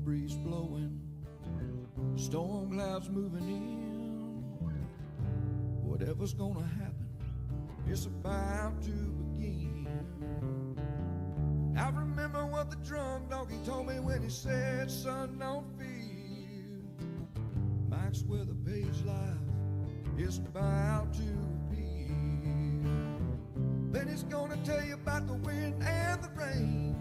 breeze blowing, storm clouds moving in. Whatever's gonna happen, it's about to begin. I remember what the drunk donkey told me when he said, son, don't fear. Mike's where the page life is about to appear. Then he's gonna tell you about the wind and the rain.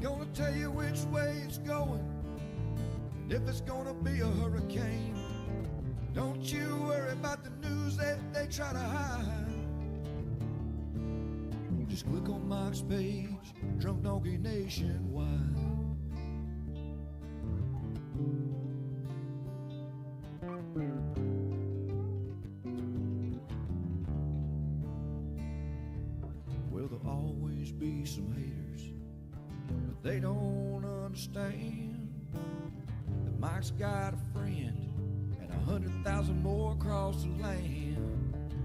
Gonna tell you which way it's going, and if it's gonna be a hurricane. Don't you worry about the news that they try to hide. Just click on Mike's page, Drunk Donkey Nationwide. Well, there'll always be some haters, but they don't understand that Mike's got a friend and 100,000 more across the land.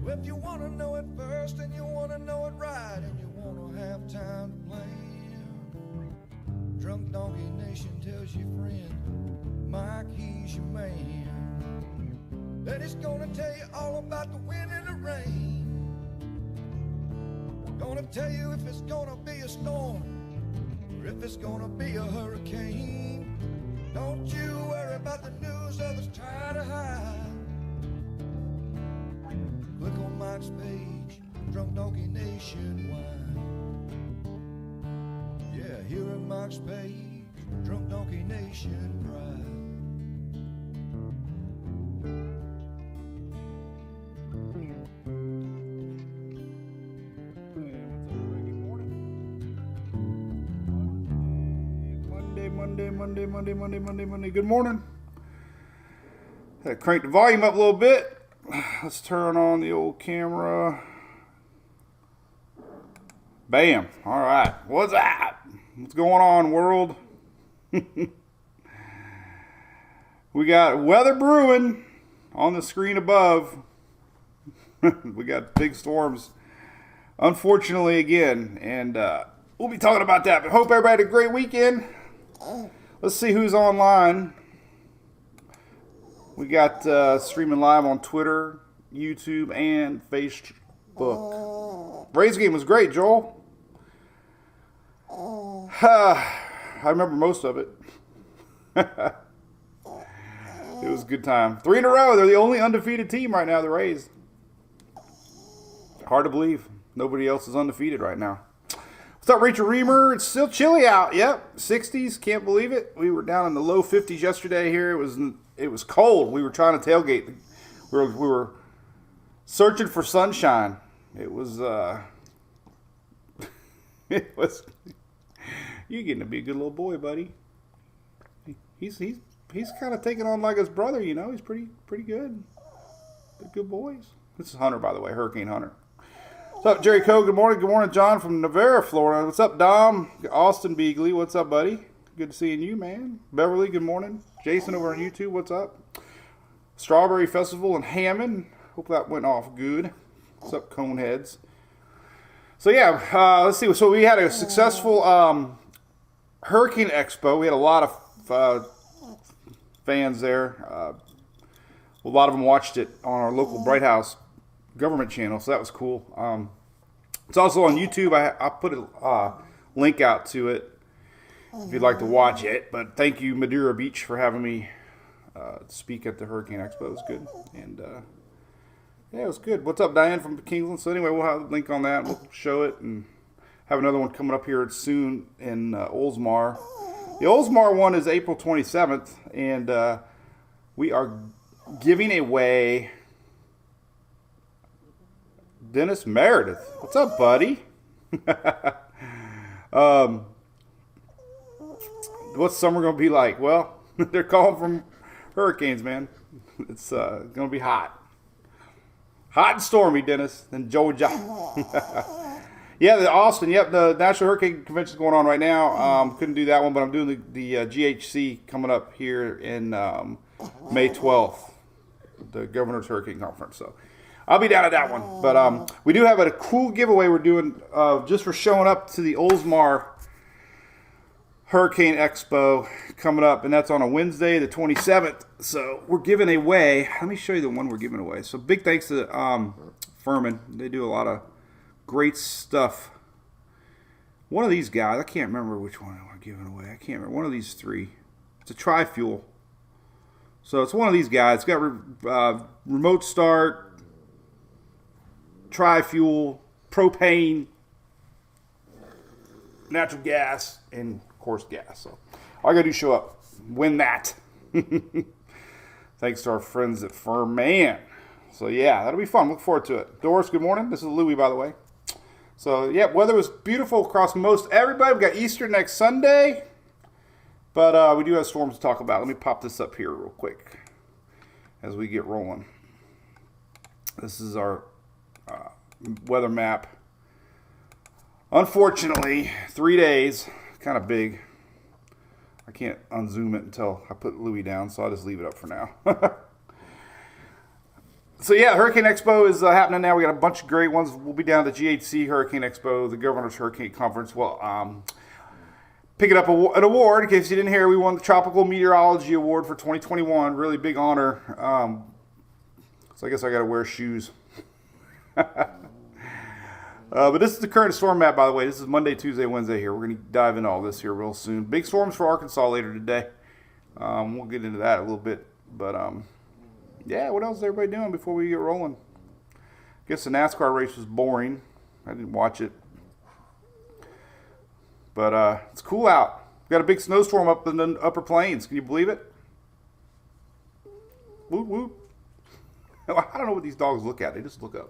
Well, if you want to know it first and you want to know it right and you want to have time to plan, Drunk Donkey Nation tells your friend Mike, he's your man. Then he's gonna tell you all about the wind and the rain. Gonna tell you if it's gonna be a storm or if it's gonna be a hurricane. Don't you worry about the news others try to hide. Click on Mike's page, Drunk Donkey Nationwide. Yeah, here at Mike's page, Drunk Donkey Nation Pride. Monday. Good morning. Had to crank the volume up a little bit. Let's turn on the old camera. Bam. All right. What's that? What's going on, world? We got weather brewing on the screen above. We got big storms, unfortunately, again. And we'll be talking about that. But hope everybody had a great weekend. Let's see who's online. We got streaming live on Twitter, YouTube, and Facebook. Rays game was great, Joel. I remember most of it. It was a good time. 3 in a row. They're the only undefeated team right now, the Rays. Hard to believe. Nobody else is undefeated right now. What's up, Rachel Reamer? It's still chilly out. Yep, 60s. Can't believe it. We were down in the low 50s yesterday here. It was cold. We were trying to tailgate. We were searching for sunshine. It was you're getting to be a good little boy, buddy. He's kind of taking on like his brother, you know. He's pretty good. They're good boys. This is Hunter, by the way, Hurricane Hunter. What's up, Jerry Coe? Good morning. Good morning, John from Navarre, Florida. What's up, Dom? Austin Beagley. What's up, buddy? Good seeing you, man. Beverly, good morning. Jason over on YouTube. What's up? Strawberry Festival in Hammond. Hope that went off good. What's up, Coneheads? So, yeah, let's see. So, we had a successful Hurricane Expo. We had a lot of fans there. A lot of them watched it on our local Bright House government channel, so that was cool. It's also on YouTube. I put a link out to it if you'd like to watch it. But thank you, Madeira Beach, for having me speak at the Hurricane Expo. It was good. And, yeah, it was good. What's up, Diane from Kingsland? So anyway, we'll have a link on that. We'll show it and have another one coming up here soon in Oldsmar. The Oldsmar one is April 27th, and we are giving away Dennis Meredith. What's up, buddy? What's summer going to be like? Well, they're calling from hurricanes, man. It's going to be hot. Hot and stormy, Dennis, in Georgia. Yeah, the Austin. Yep, the National Hurricane Convention is going on right now. Couldn't do that one, but I'm doing the GHC coming up here in May 12th, the Governor's Hurricane Conference. So I'll be down at that one. But we do have a cool giveaway we're doing just for showing up to the Oldsmar Hurricane Expo coming up, and that's on a Wednesday, the 27th. So we're giving away. Let me show you the one we're giving away. So big thanks to Furman. They do a lot of great stuff. One of these guys, I can't remember which one we're giving away. I can't remember. One of these three. It's a tri-fuel. So it's one of these guys. It's got remote start, tri-fuel, propane, natural gas, and of course gas. So all I gotta do is show up, win that. Thanks to our friends at Furman. So yeah, that'll be fun. Look forward to it. Doris, good morning. This is Louie, by the way. So yeah, weather was beautiful across most everybody. We got Easter next Sunday, but we do have storms to talk about. Let me pop this up here real quick as we get rolling. This is our weather map. Unfortunately, 3 days, kind of big. I can't unzoom it until I put Louie down, so I'll just leave it up for now. So yeah, Hurricane Expo is happening now. We got a bunch of great ones. We'll be down at the GHC Hurricane Expo, the Governor's Hurricane Conference. Well, picking up an award, in case you didn't hear, we won the Tropical Meteorology Award for 2021. Really big honor. So I guess I got to wear shoes. But this is the current storm map, by the way. This is Monday, Tuesday, Wednesday here. We're going to dive into all this here real soon. Big storms for Arkansas later today. We'll get into that a little bit. But, yeah, what else is everybody doing before we get rolling? I guess the NASCAR race was boring. I didn't watch it. But it's cool out. We got a big snowstorm up in the upper plains. Can you believe it? Woot, woot. I don't know what these dogs look at. They just look up.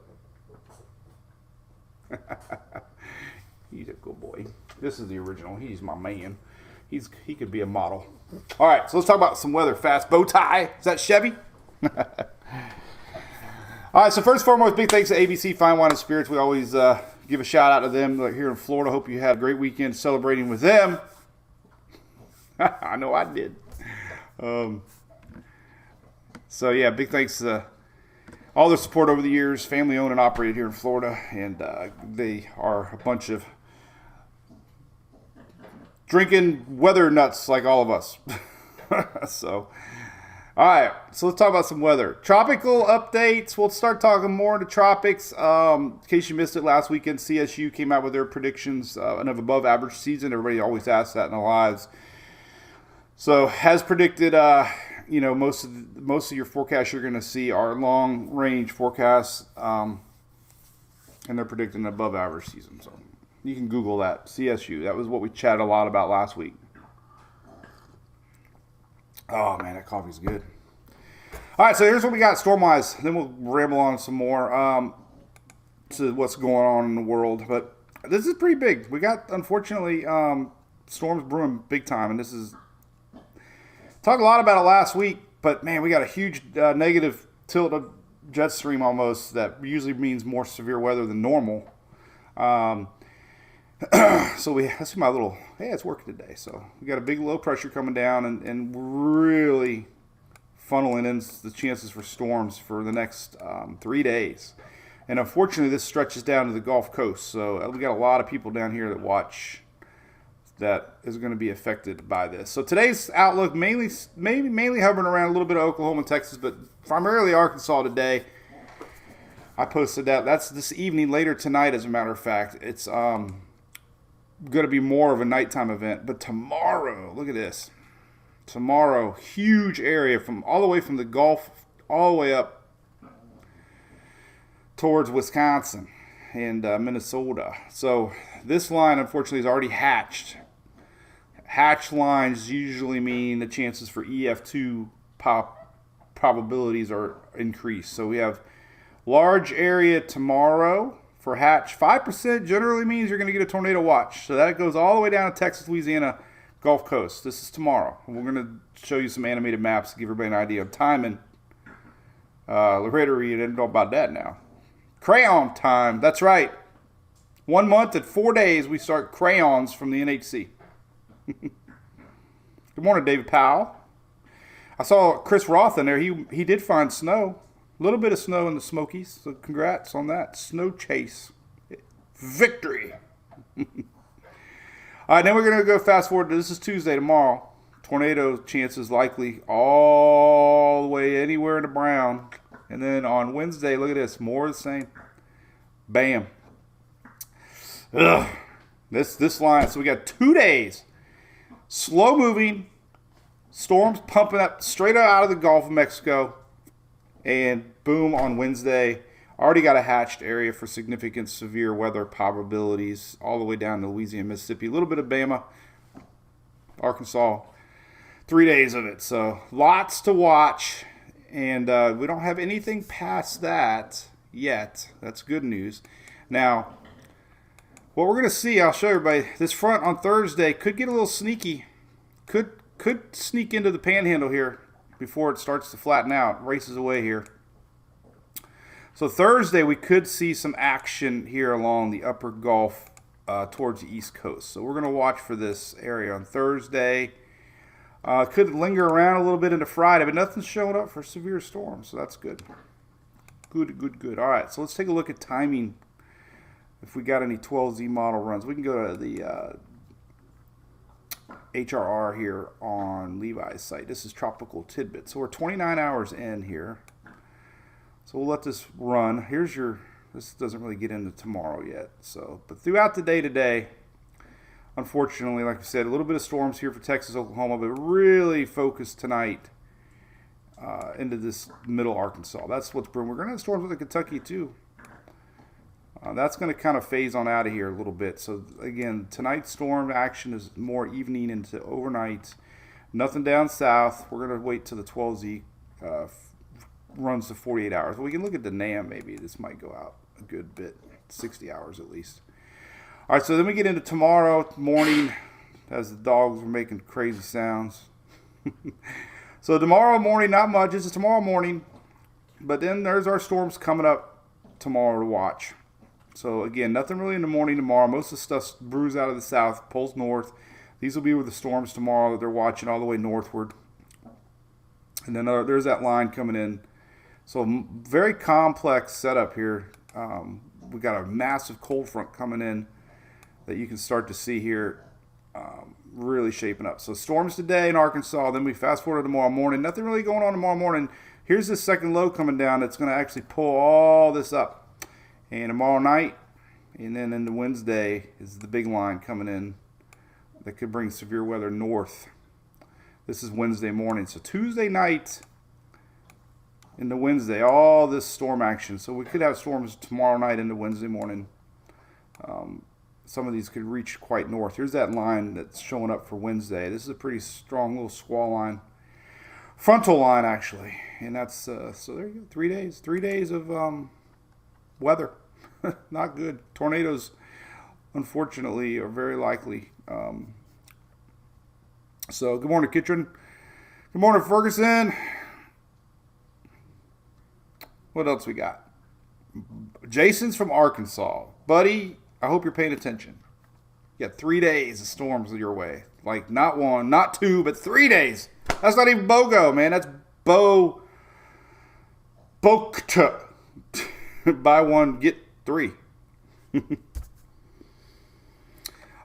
He's a good boy. This is the original. He's my man. He could be a model. All right, so let's talk about some weather fast. Bow tie. Is that Chevy? All right, so first and foremost, big thanks to ABC Fine Wine and Spirits. We always give a shout out to them here in Florida. Hope you had a great weekend celebrating with them. I know I did. So yeah, big thanks to all their support over the years. Family owned and operated here in Florida, and they are a bunch of drinking weather nuts like all of us. So, all right, so let's talk about some weather. Tropical updates. We'll start talking more into tropics. In case you missed it last weekend, CSU came out with their predictions of above average season. Everybody always asks that in their lives. So, as predicted, most of your forecasts you're going to see are long range forecasts, and they're predicting an above average season. So, you can Google that. CSU. That was what we chatted a lot about last week. Oh, man, that coffee's good. All right, so here's what we got storm-wise. Then we'll ramble on some more to what's going on in the world. But this is pretty big. We got, unfortunately, storms brewing big time. And this is... Talked a lot about it last week, but, man, we got a huge negative tilt of jet stream almost that usually means more severe weather than normal. So let's see my little, hey, it's working today. So we got a big low pressure coming down and really funneling in the chances for storms for the next 3 days. And unfortunately, this stretches down to the Gulf Coast. So we got a lot of people down here that watch that is going to be affected by this. So today's outlook mainly hovering around a little bit of Oklahoma and Texas, but primarily Arkansas today. I posted that. That's this evening, later tonight, as a matter of fact. It's going to be more of a nighttime event. But tomorrow, look at this. Tomorrow, huge area from all the way from the Gulf all the way up towards Wisconsin and Minnesota. So this line, unfortunately, is already hatched. Hatch lines usually mean the chances for EF2 probabilities are increased. So we have large area tomorrow for hatch. 5% generally means you're going to get a tornado watch. So that goes all the way down to Texas, Louisiana, Gulf Coast. This is tomorrow. We're going to show you some animated maps to give everybody an idea of timing. Loretta, you didn't know about that now. Crayon time. That's right. 1 month and 4 days we start crayons from the NHC. Good morning, David Powell. I saw Chris Roth in there. He did find snow. A little bit of snow in the Smokies. So congrats on that. Snow chase. Victory. All right, then we're going to go fast forward. This is Tuesday, tomorrow. Tornado chances likely all the way anywhere in the brown. And then on Wednesday, look at this. More of the same. Bam. Ugh. This line. So we got 2 days. Slow moving. Storms pumping up straight out of the Gulf of Mexico. And boom, on Wednesday. Already got a hatched area for significant severe weather probabilities all the way down to Louisiana, Mississippi. A little bit of Bama, Arkansas. 3 days of it. So lots to watch. And we don't have anything past that yet. That's good news. Now, what we're going to see, I'll show everybody, this front on Thursday could get a little sneaky. Could sneak into the panhandle here before it starts to flatten out, races away here. So Thursday, we could see some action here along the upper Gulf towards the East Coast. So we're going to watch for this area on Thursday. Could linger around a little bit into Friday, but nothing's showing up for severe storms, so that's good. Good. All right, so let's take a look at timing. If we got any 12Z model runs, we can go to the HRR here on Levi's site. This is Tropical Tidbit. So we're 29 hours in here. So we'll let this run. This doesn't really get into tomorrow yet. So, but throughout the day today, unfortunately, like I said, a little bit of storms here for Texas, Oklahoma, but really focused tonight into this middle Arkansas. That's what's brewing. We're going to have storms with Kentucky too. That's going to kind of phase on out of here a little bit. So again, tonight's storm action is more evening into overnight. Nothing down south. We're going to wait till the 12Z runs to 48 hours. Well, we can look at the NAM maybe. This might go out a good bit, 60 hours at least. All right, so then we get into tomorrow morning as the dogs are making crazy sounds. So tomorrow morning, not much. This is tomorrow morning. But then there's our storms coming up tomorrow to watch. So again, nothing really in the morning tomorrow. Most of the stuff brews out of the south, pulls north. These will be with the storms tomorrow that they're watching all the way northward. And then there's that line coming in. So very complex setup here. We got a massive cold front coming in that you can start to see here, really shaping up. So storms today in Arkansas. Then we fast forward to tomorrow morning. Nothing really going on tomorrow morning. Here's this second low coming down that's going to actually pull all this up. And tomorrow night, and then into Wednesday is the big line coming in that could bring severe weather north. This is Wednesday morning. So Tuesday night into Wednesday, all this storm action. So we could have storms tomorrow night into Wednesday morning. Some of these could reach quite north. Here's that line that's showing up for Wednesday. This is a pretty strong little squall line. Frontal line, actually. And that's, so there you go, 3 days. 3 days of weather. Not good. Tornadoes, unfortunately, are very likely. So good morning, Kitchen. Good morning, Ferguson. What else we got? Jason's from Arkansas. Buddy, I hope you're paying attention. You got 3 days of storms your way. Like, not one, not two, but 3 days. That's not even BOGO, man. That's BOKTA. Buy one, get three. All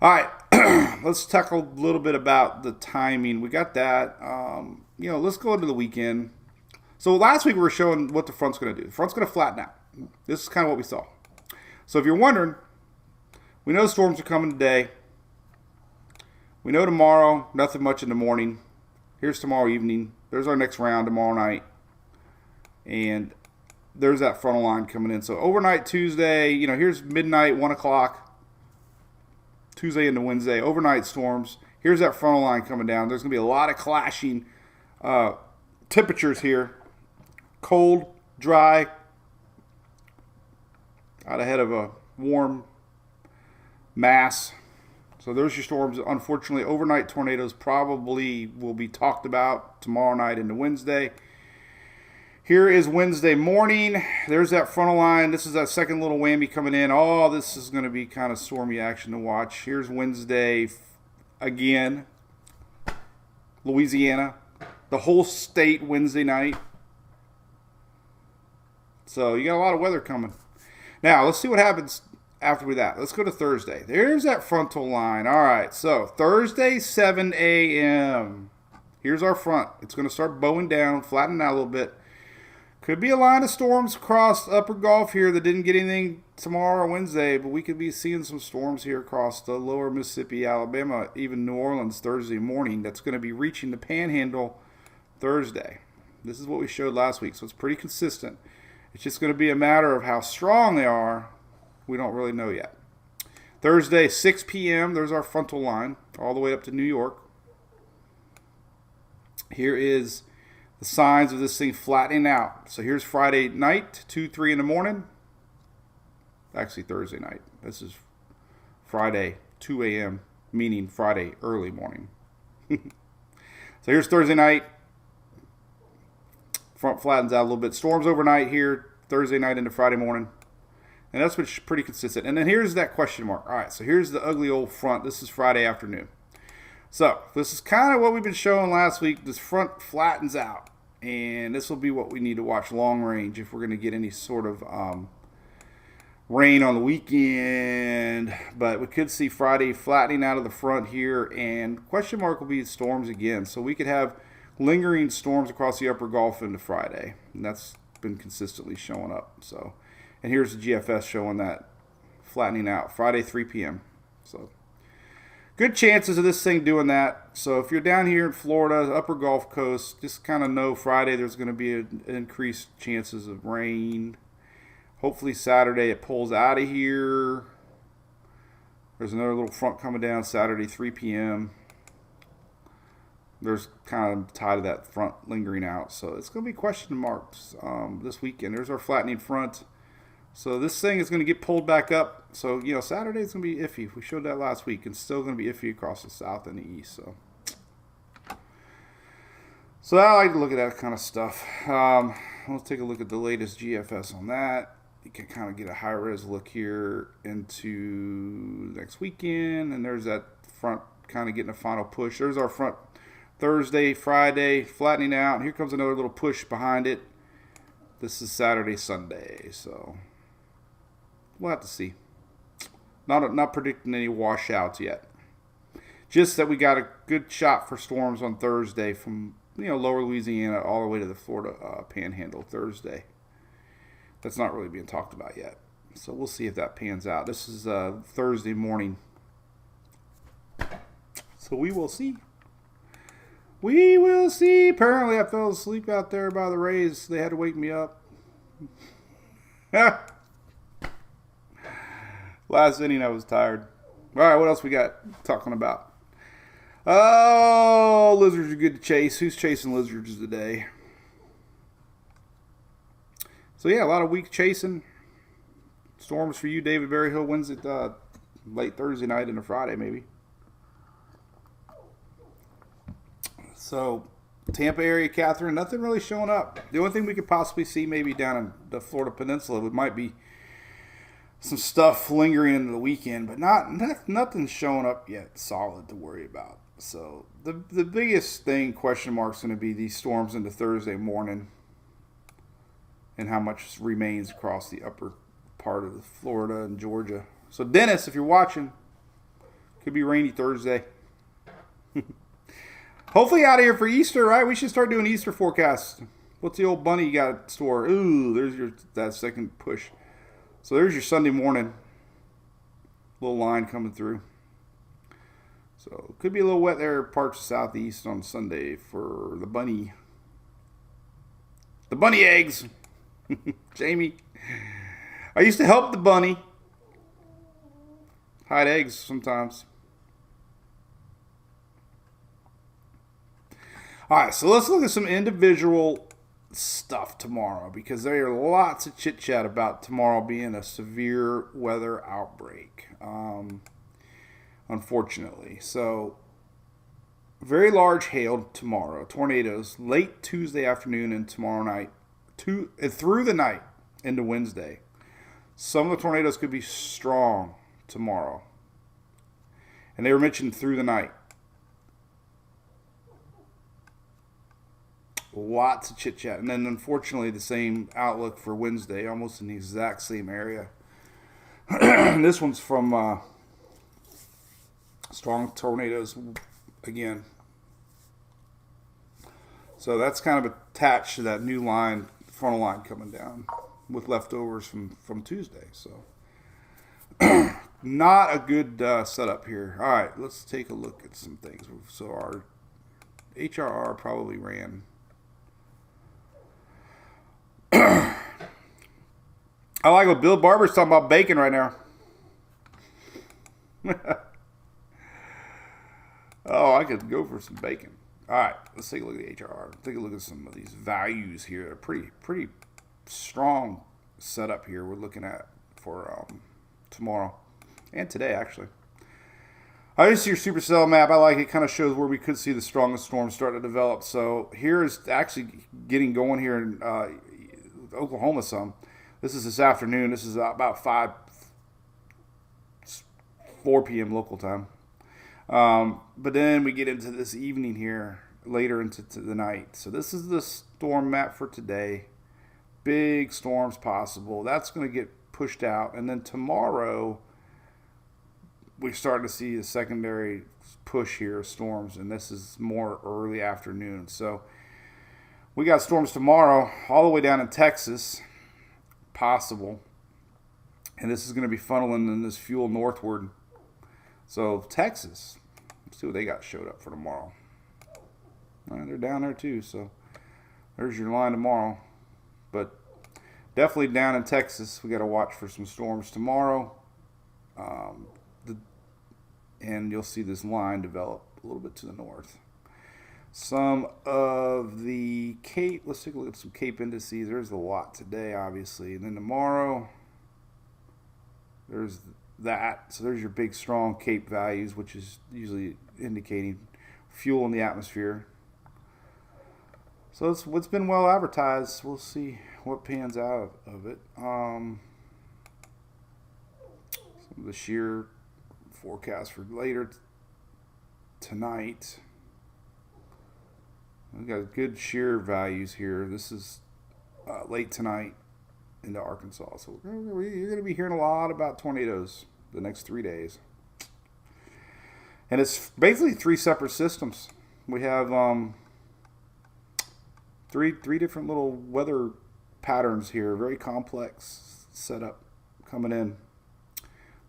right. Let's talk a little bit about the timing. We got that. Let's go into the weekend. So last week we were showing what the front's going to do. The front's going to flatten out. This is kind of what we saw. So if you're wondering, we know storms are coming today. We know tomorrow, nothing much in the morning. Here's tomorrow evening. There's our next round tomorrow night. And there's that frontal line coming in. So overnight Tuesday, here's midnight, 1 o'clock. Tuesday into Wednesday, overnight storms. Here's that frontal line coming down. There's going to be a lot of clashing temperatures here. Cold, dry, out ahead of a warm mass. So there's your storms. Unfortunately, overnight tornadoes probably will be talked about tomorrow night into Wednesday. Here is Wednesday morning. There's that frontal line. This is that second little whammy coming in. Oh, this is going to be kind of stormy action to watch. Here's Wednesday again. Louisiana. The whole state Wednesday night. So you got a lot of weather coming. Now, let's see what happens after that, let's go to Thursday. There's that frontal line. All right, so Thursday, 7 a.m. Here's our front. It's going to start bowing down, flattening out a little bit. Could be a line of storms across the upper Gulf here that didn't get anything tomorrow or Wednesday, but we could be seeing some storms here across the lower Mississippi, Alabama, even New Orleans Thursday morning. That's going to be reaching the Panhandle Thursday. This is what we showed last week, so it's pretty consistent. It's just going to be a matter of how strong they are. We don't really know yet. Thursday, 6 p.m., there's our frontal line all the way up to New York. Here is the signs of this thing flattening out. So here's Friday night, 2, 3 in the morning. Actually, Thursday night. This is Friday, 2 a.m., meaning Friday early morning. So here's Thursday night. Front flattens out a little bit. Storms overnight here, Thursday night into Friday morning. And that's what's pretty consistent. And then here's that question mark. All right, so here's the ugly old front. This is Friday afternoon. So this is kind of what we've been showing last week. This front flattens out. And this will be what we need to watch long range if we're going to get any sort of rain on the weekend. But we could see Friday flattening out of the front here. And question mark will be storms again. So we could have lingering storms across the upper Gulf into Friday. And that's been consistently showing up. So, and here's the GFS showing that flattening out. Friday, 3 p.m. So good chances of this thing doing that. So if you're down here in Florida, the upper Gulf Coast, just kind of know Friday there's going to be increased chances of rain. Hopefully Saturday it pulls out of here. There's another little front coming down Saturday, 3 p.m. There's kind of tied to that front lingering out. So it's going to be question marks this weekend. There's our flattening front. So this thing is going to get pulled back up. So, you know, Saturday's going to be iffy. We showed that last week. It's still going to be iffy across the south and the east. So I like to look at that kind of stuff. Let's take a look at the latest GFS on that. You can kind of get a high-res look here into next weekend. And there's that front kind of getting a final push. There's our front Thursday, Friday, flattening out. And here comes another little push behind it. This is Saturday, Sunday. So we'll have to see. Not predicting any washouts yet. Just that we got a good shot for storms on Thursday from, you know, lower Louisiana all the way to the Florida Panhandle Thursday. That's not really being talked about yet. So we'll see if that pans out. This is Thursday morning. So we will see. We will see. Apparently I fell asleep out there by the Rays. They had to wake me up. Last inning I was tired. All right, what else we got talking about? Oh, lizards are good to chase. Who's chasing lizards today? So yeah, a lot of weak chasing. Storms for you, David Berryhill. When's it? Late Thursday night into Friday, maybe. So, Tampa area, Catherine, nothing really showing up. The only thing we could possibly see maybe down in the Florida Peninsula might be some stuff lingering into the weekend, but nothing showing up yet solid to worry about. So, the biggest thing, question mark, is going to be these storms into Thursday morning and how much remains across the upper part of Florida and Georgia. So, Dennis, if you're watching, could be rainy Thursday. Hopefully out of here for Easter, right? We should start doing Easter forecasts. What's the old bunny you got at the store? Ooh, there's that second push. So there's your Sunday morning. Little line coming through. So could be a little wet there, parts of southeast on Sunday for the bunny. The bunny eggs. Jamie. I used to help the bunny hide eggs sometimes. All right, so let's look at some individual stuff tomorrow because there are lots of chit-chat about tomorrow being a severe weather outbreak, unfortunately. So, very large hail tomorrow, tornadoes, late Tuesday afternoon and tomorrow night, through the night into Wednesday. Some of the tornadoes could be strong tomorrow. And they were mentioned through the night. Lots of chit-chat. And then, unfortunately, the same outlook for Wednesday, almost in the exact same area. This one's from Strong Tornadoes again. So that's kind of attached to that new line, frontal line coming down with leftovers from Tuesday. So not a good setup here. All right, let's take a look at some things. So our HRR probably ran. I like what Bill Barber's talking about bacon right now. Oh, I could go for some bacon. All right, let's take a look at the HRR. Take a look at some of these values here. A pretty strong setup here we're looking at for tomorrow and today, actually. This is your supercell map. I like it. Kind of shows where we could see the strongest storms start to develop. So here is actually getting going here in Oklahoma some. This is this afternoon. This is about 4 p.m. local time. But then we get into this evening here, later into the night. So this is the storm map for today. Big storms possible. That's going to get pushed out. And then tomorrow, we're starting to see a secondary push here of storms. And this is more early afternoon. So we got storms tomorrow all the way down in Texas, possible. And this is going to be funneling in this fuel northward. So Texas, let's see what they got showed up for tomorrow. They're down there too, so there's your line tomorrow. But definitely down in Texas, we got to watch for some storms tomorrow. And you'll see this line develop a little bit to the north. Some of the Cape, let's take a look at some Cape indices. There's a lot today, obviously. And then tomorrow, there's that. So there's your big, strong Cape values, which is usually indicating fuel in the atmosphere. So it's been well advertised. We'll see what pans out of it. Some of the shear forecast for later tonight. We've got good shear values here. This is late tonight into Arkansas. So you're going to be hearing a lot about tornadoes the next 3 days. And it's basically 3 separate systems. We have three different little weather patterns here. Very complex setup coming in.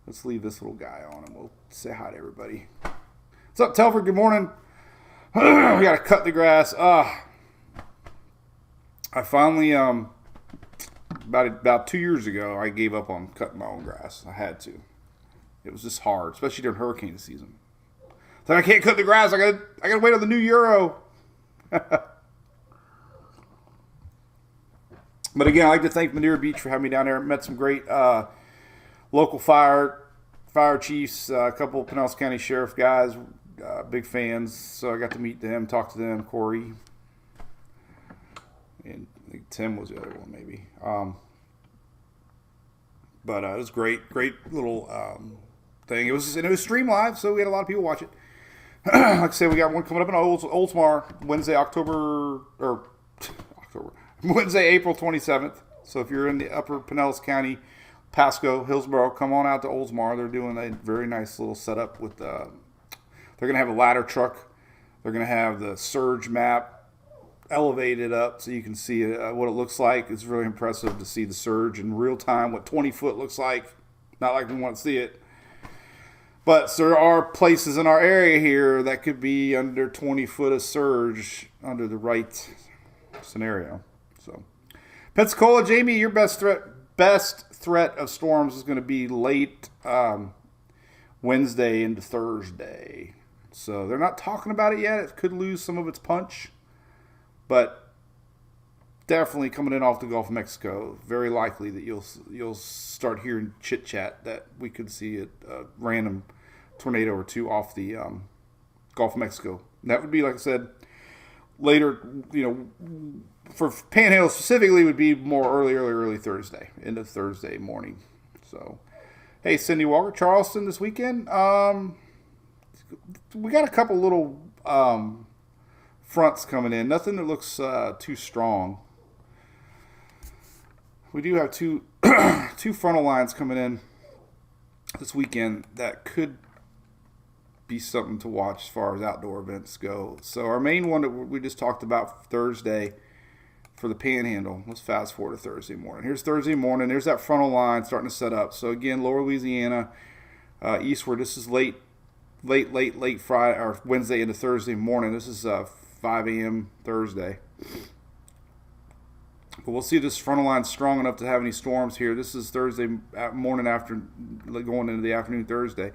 Let's leave this little guy on and we'll say hi to everybody. What's up, Telford? Good morning. We got to cut the grass. I finally, about 2 years ago, I gave up on cutting my own grass. I had to. It was just hard, especially during hurricane season. It's like I can't cut the grass. I gotta wait on the new Euro. But again, I'd like to thank Madeira Beach for having me down there. Met some great local fire chiefs, a couple of Pinellas County Sheriff guys, big fans. So I got to meet them, talk to them, Corey. And I think Tim was the other one, maybe. But it was great little thing. It was streamed live, so we had a lot of people watch it. Like I said, we got one coming up in Oldsmar Wednesday, Wednesday, April 27th. So if you're in the upper Pinellas County, Pasco, Hillsborough, come on out to Oldsmar. They're doing a very nice little setup with they're going to have a ladder truck. They're going to have the surge map elevated up so you can see what it looks like. It's really impressive to see the surge in real time, what 20 foot looks like. Not like we want to see it. But there are places in our area here that could be under 20 foot of surge under the right scenario. So, Pensacola, Jamie, your best threat of storms is going to be late Wednesday into Thursday. So they're not talking about it yet. It could lose some of its punch, but definitely coming in off the Gulf of Mexico. Very likely that you'll start hearing chit chat that we could see a random tornado or two off the Gulf of Mexico. And that would be, like I said, later. For Panhandle specifically, would be more early Thursday, into Thursday morning. So, hey, Cindy Walker, Charleston this weekend. We got a couple little fronts coming in. Nothing that looks too strong. We do have two frontal lines coming in this weekend that could be something to watch as far as outdoor events go. So our main one that we just talked about Thursday for the Panhandle. Let's fast forward to Thursday morning. Here's Thursday morning. There's that frontal line starting to set up. So again, Lower Louisiana, eastward. This is late Friday or Wednesday into Thursday morning. This is 5 a.m. Thursday. But we'll see if this frontal line strong enough to have any storms here. This is Thursday morning after going into the afternoon Thursday.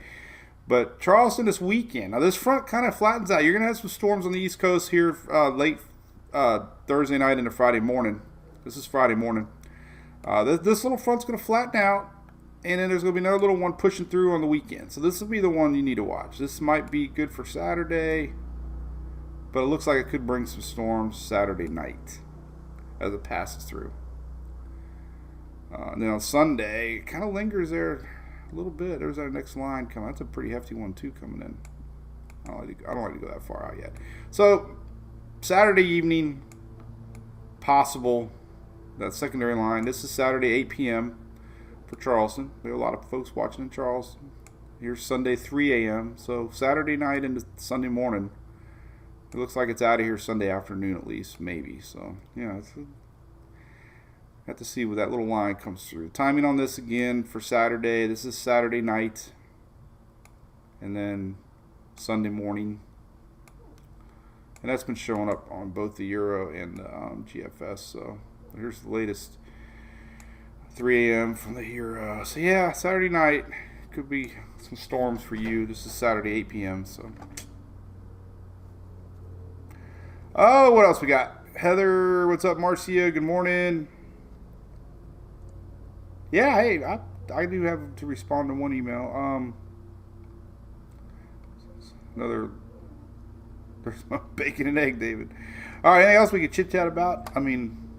But Charleston this weekend. Now this front kind of flattens out. You're going to have some storms on the East Coast here late Thursday night into Friday morning. This is Friday morning. This little front's going to flatten out. And then there's going to be another little one pushing through on the weekend. So this will be the one you need to watch. This might be good for Saturday. But it looks like it could bring some storms Saturday night as it passes through. And then on Sunday, it kind of lingers there a little bit. There's our next line coming. That's a pretty hefty one too coming in. I don't like to go that far out yet. So Saturday evening, possible that secondary line. This is Saturday 8 p.m. for Charleston. We have a lot of folks watching in Charleston. Here's Sunday 3 a.m. So Saturday night into Sunday morning. It looks like it's out of here Sunday afternoon at least, maybe. So yeah, have to see where that little line comes through. Timing on this again for Saturday. This is Saturday night, and then Sunday morning. And that's been showing up on both the Euro and the GFS. So here's the latest 3 a.m. from the Euro. So yeah, Saturday night could be some storms for you. This is Saturday 8 p.m. So. Oh, what else we got? Heather, what's up, Marcia? Good morning. Yeah, hey, I do have to respond to one email. There's my bacon and egg, David. All right, anything else we could chit chat about? I mean,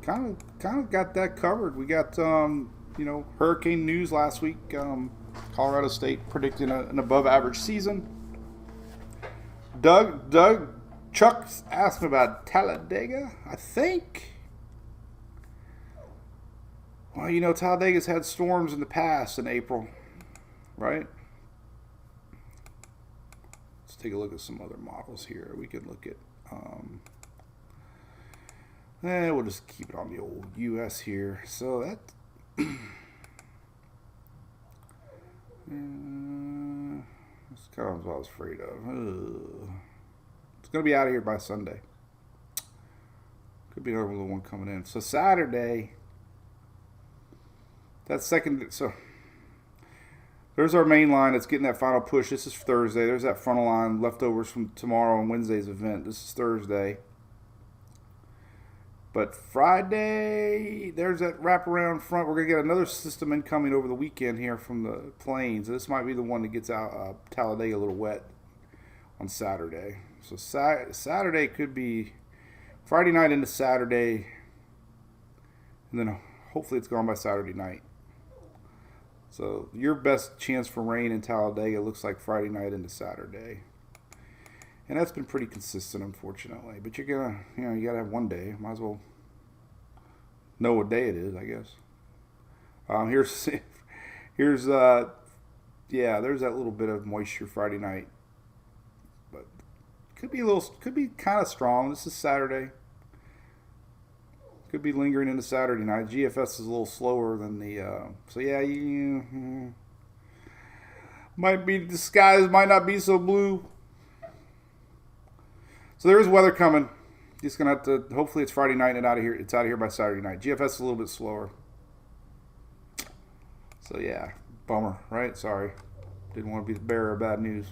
kind of got that covered. We got hurricane news last week. Colorado State predicting an above average season. Chuck's asking about Talladega, I think. Well, Talladega's had storms in the past in April, right? Let's take a look at some other models here. We could look at, we'll just keep it on the old US here. So that, that's kind of what I was afraid of. It's going to be out of here by Sunday. Could be another little one coming in. So Saturday, so there's our main line that's getting that final push. This is Thursday. There's that frontal line, leftovers from tomorrow and Wednesday's event. This is Thursday. But Friday, there's that wraparound front. We're going to get another system incoming over the weekend here from the plains. This might be the one that gets out Talladega a little wet on Saturday. So Saturday could be Friday night into Saturday, and then hopefully it's gone by Saturday night. So your best chance for rain in Talladega looks like Friday night into Saturday. And that's been pretty consistent, unfortunately. But you gotta have one day. Might as well know what day it is, I guess. There's that little bit of moisture Friday night. But could be kind of strong. This is Saturday. Could be lingering into Saturday night. GFS is a little slower than the. So yeah, the skies might not be so blue. So there is weather coming. Just gonna have to. Hopefully it's Friday night and out of here. It's out of here by Saturday night. GFS is a little bit slower. So yeah, bummer, right? Sorry, didn't want to be the bearer of bad news.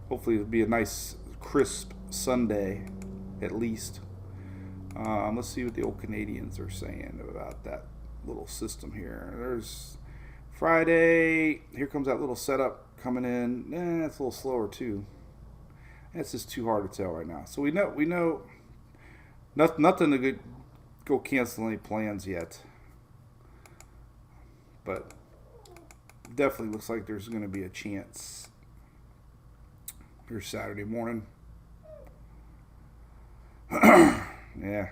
Hopefully it'll be a nice, crisp Sunday, at least. Let's see what the old Canadians are saying about that little system here. There's Friday. Here comes that little setup coming in. It's a little slower too. It's just too hard to tell right now. So we know nothing to go cancel any plans yet. But definitely looks like there's going to be a chance. Here's Saturday morning. Yeah.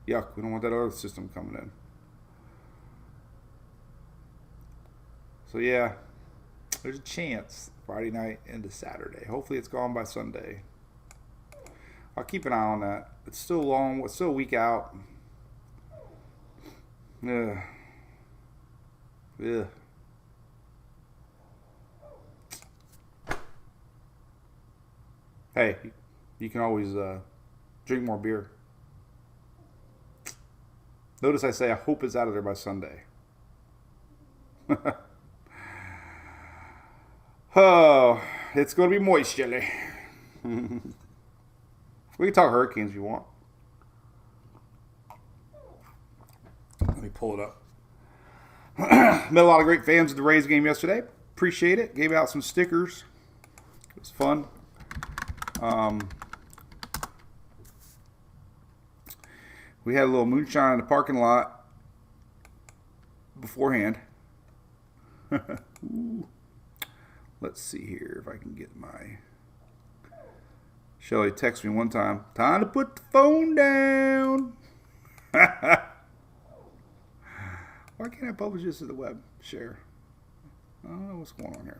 Yuck. We don't want that other system coming in. So yeah, there's a chance Friday night into Saturday. Hopefully it's gone by Sunday. I'll keep an eye on that. It's still long. It's still a week out. Yeah. Yeah. Hey, you can always drink more beer. Notice I say I hope it's out of there by Sunday. Oh, it's going to be moist, jelly. We can talk hurricanes if you want. Let me pull it up. Met a lot of great fans of the Rays game yesterday. Appreciate it. Gave out some stickers. It was fun. We had a little moonshine in the parking lot beforehand. Let's see here if I can get my... Shelly texted me one time, time to put the phone down. Why can't I publish this to the web? Share. I don't know what's going on here.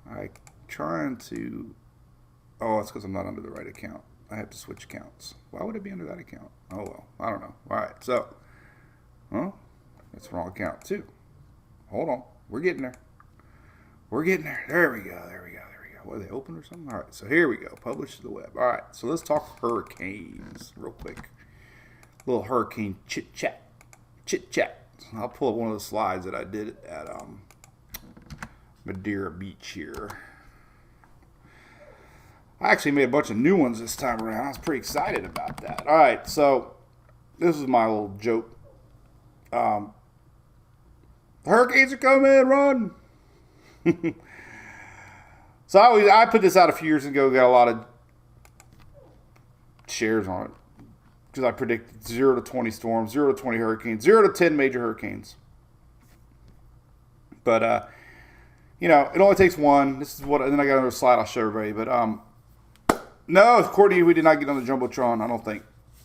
I'm trying to... Oh, it's because I'm not under the right account. I have to switch accounts. Why would it be under that account? Oh, well. I don't know. All right. So, that's the wrong account, too. Hold on. We're getting there. We're getting there. There we go. There we go. There we go. What, are they open or something? All right. So, here we go. Publish to the web. All right. So, let's talk hurricanes real quick. A little hurricane chit-chat. Chit-chat. I'll pull up one of the slides that I did at Madeira Beach here. I actually made a bunch of new ones this time around. I was pretty excited about that. All right, so this is my little joke. Hurricanes are coming, run! So I put this out a few years ago. Got a lot of shares on it because I predicted 0 to 20 storms, 0 to 20 hurricanes, 0 to 10 major hurricanes. But it only takes one. This is what. And then I got another slide I'll show everybody. But no, Courtney, we did not get on the Jumbotron, I don't think.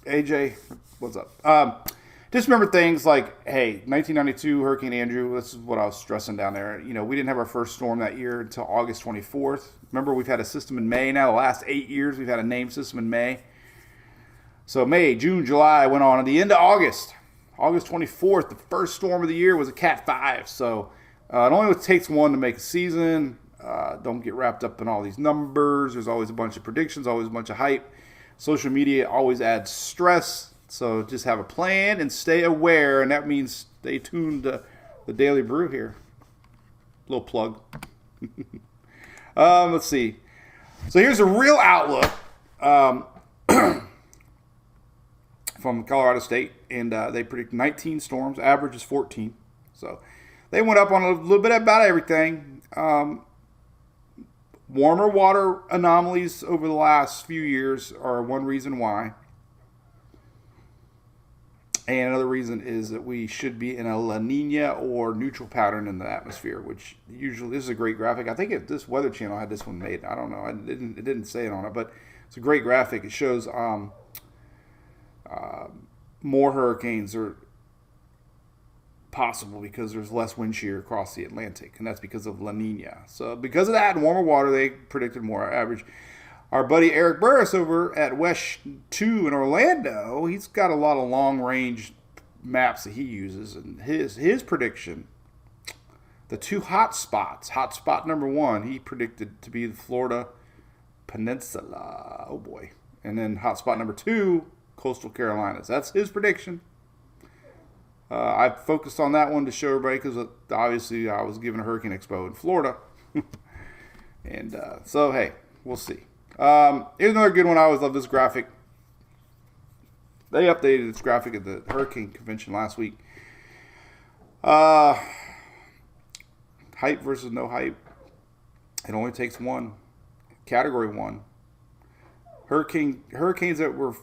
AJ, what's up? Just remember things like, hey, 1992 Hurricane Andrew, this is what I was stressing down there. We didn't have our first storm that year until August 24th. Remember, we've had a system in May. Now, the last 8 years, we've had a named system in May. So May, June, July went on. At the end of August 24th, the first storm of the year was a Cat 5. So it only takes one to make a season. Don't get wrapped up in all these numbers. There's always a bunch of predictions, always a bunch of hype. Social media always adds stress. So just have a plan and stay aware. And that means stay tuned to the Daily Brew here. Little plug. Let's see. So here's a real outlook from Colorado State. And they predict 19 storms. Average is 14. So they went up on a little bit about everything. Warmer water anomalies over the last few years are one reason why. And another reason is that we should be in a La Nina or neutral pattern in the atmosphere, which usually, this is a great graphic. I think this Weather Channel had this one made. I don't know. It didn't say it on it, but it's a great graphic. It shows more hurricanes are possible because there's less wind shear across the Atlantic, and that's because of La Nina. So because of that and warmer water, they predicted more average. Our buddy Eric Burris over at West 2 in Orlando, he's got a lot of long-range maps that he uses, and his prediction, the two hot spots, hot spot number 1, he predicted to be the Florida Peninsula. Oh boy. And then hot spot number 2, coastal Carolinas. That's his prediction. I focused on that one to show everybody because obviously I was giving a Hurricane Expo in Florida. And so, hey, we'll see. Here's another good one. I always love this graphic. They updated this graphic at the Hurricane Convention last week. Hype versus no hype. It only takes one. Category 1. Hurricanes that were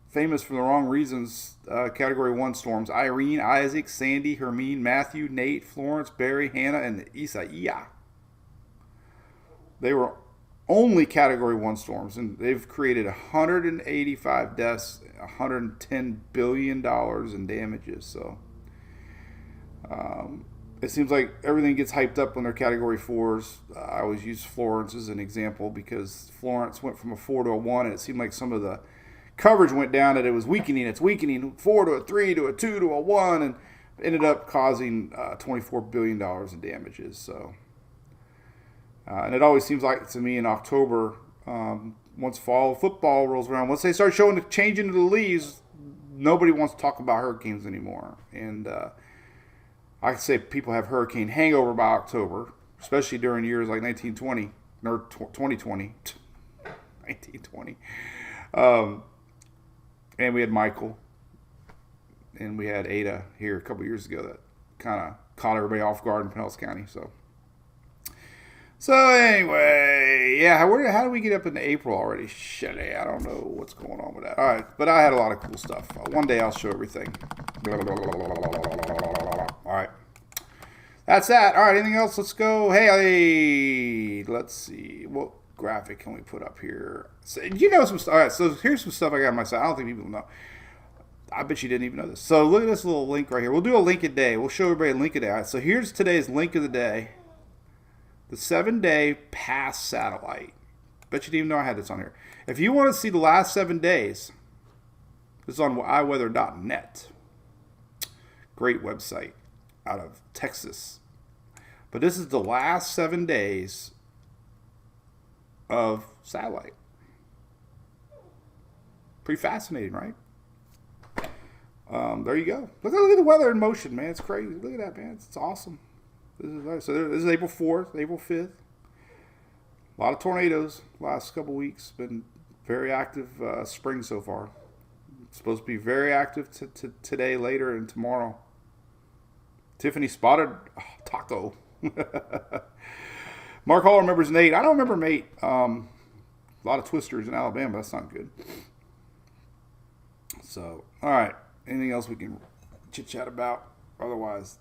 famous for the wrong reasons, Category 1 storms. Irene, Isaac, Sandy, Hermine, Matthew, Nate, Florence, Barry, Hannah, and Isaiah. They were only Category 1 storms, and they've created 185 deaths, $110 billion in damages. So it seems like everything gets hyped up when they're Category 4s. I always use Florence as an example because Florence went from a 4 to a 1, and it seemed like some of the coverage went down that it was weakening. It's weakening 4 to a 3 to a 2 to a 1, and ended up causing $24 billion in damages. So, and it always seems like to me in October, once fall football rolls around, once they start showing the changing of the leaves, nobody wants to talk about hurricanes anymore. And I say people have hurricane hangover by October, especially during years like 1920 or 2020, 1920. And we had Michael, and we had Ada here a couple years ago that kind of caught everybody off guard in Pinellas County. So anyway, yeah, how do we get up into April already? Shit, I don't know what's going on with that. All right, but I had a lot of cool stuff. One day I'll show everything. All right. That's that. All right, anything else? Let's go. Hey, let's see. What graphic can we put up here? So, you know some stuff. All right, so here's some stuff I got on my side. I don't think people know. I bet you didn't even know this. So look at this little link right here. We'll do a link a day. We'll show everybody a link a day. All right, so here's today's link of the day. The 7-day past satellite. Bet you didn't even know I had this on here. If you want to see the last 7 days, this is on iweather.net. Great website out of Texas. But this is the last 7 days of satellite. Pretty fascinating, right? There you go. Look at the weather in motion, man. It's crazy. Look at that, man. It's awesome. This is April 4th, April 5th. A lot of tornadoes last couple weeks. Been very active spring so far. It's supposed to be very active today, later, and tomorrow. Tiffany spotted taco. Mark Hall remembers Nate. I don't remember Nate. A lot of twisters in Alabama. That's not good. So, all right. Anything else we can chit-chat about? Otherwise,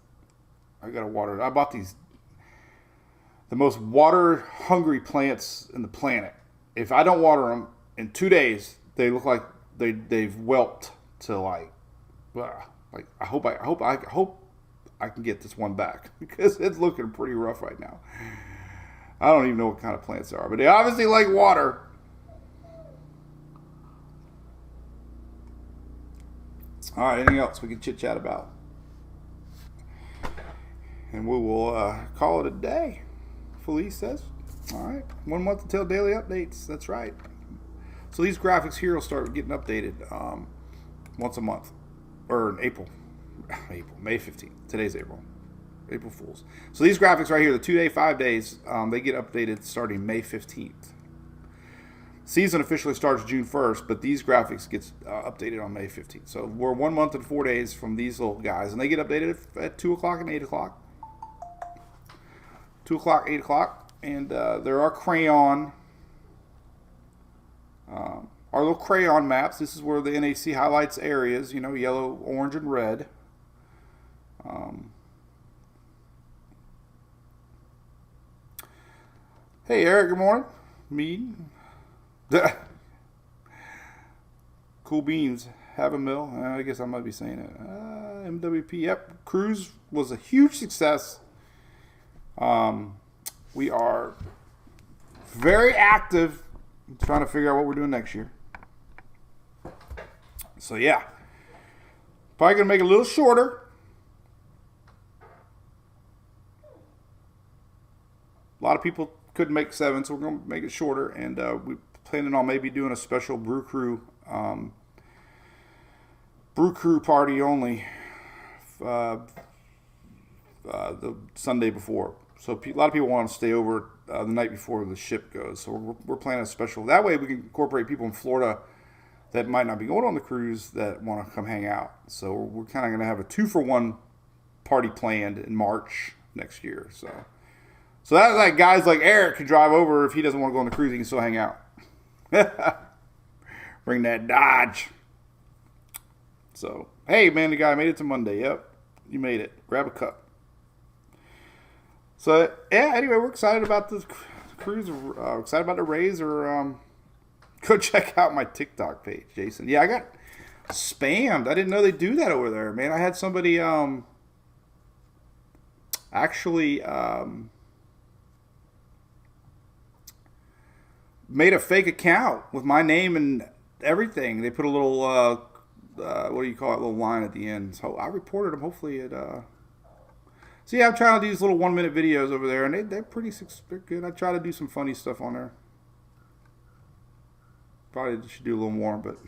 I got to water it. I bought the most water-hungry plants in the planet. If I don't water them, in 2 days, they look like they've whelped to like I hope I can get this one back because it's looking pretty rough right now. I don't even know what kind of plants they are, but they obviously like water. All right, anything else we can chit-chat about? And we will call it a day, Felice says. All right, 1 month until daily updates. That's right. So these graphics here will start getting updated once a month, or in April, May 15th. Today's April Fools. So these graphics right here, the 2 day, 5 days, they get updated starting May 15th. Season officially starts June 1st, but these graphics get updated on May 15th. So we're 1 month and 4 days from these little guys, and they get updated at 2 o'clock and 8 o'clock. 2 o'clock, 8 o'clock, and there are crayon, our little crayon maps. This is where the NAC highlights areas, yellow, orange, and red. Hey, Eric, good morning. Mead. Cool beans. Have a mill. I guess I might be saying it. MWP. Yep. Cruise was a huge success. We are very active trying to figure out what we're doing next year. So, yeah. Probably going to make it a little shorter. A lot of people couldn't make 7, so we're going to make it shorter. And we're planning on maybe doing a special Brew Crew party only the Sunday before. So a lot of people want to stay over the night before the ship goes. So we're planning a special. That way we can incorporate people in Florida that might not be going on the cruise that want to come hang out. So we're kind of going to have a 2-for-1 party planned in March next year. So that's like guys like Eric can drive over if he doesn't want to go on the cruise. He can still hang out. Bring that Dodge. So, hey, man, the guy made it to Monday. Yep, you made it. Grab a cup. So, yeah, anyway, we're excited about this cruise. Excited about the raise. Or go check out my TikTok page, Jason. Yeah, I got spammed. I didn't know they do that over there, man. I had somebody actually made a fake account with my name and everything. They put a little, what do you call it, little line at the end. So I reported them. Hopefully it... So yeah, I'm trying to do these little 1-minute videos over there, and they're they're good. I try to do some funny stuff on there. Probably should do a little more, but...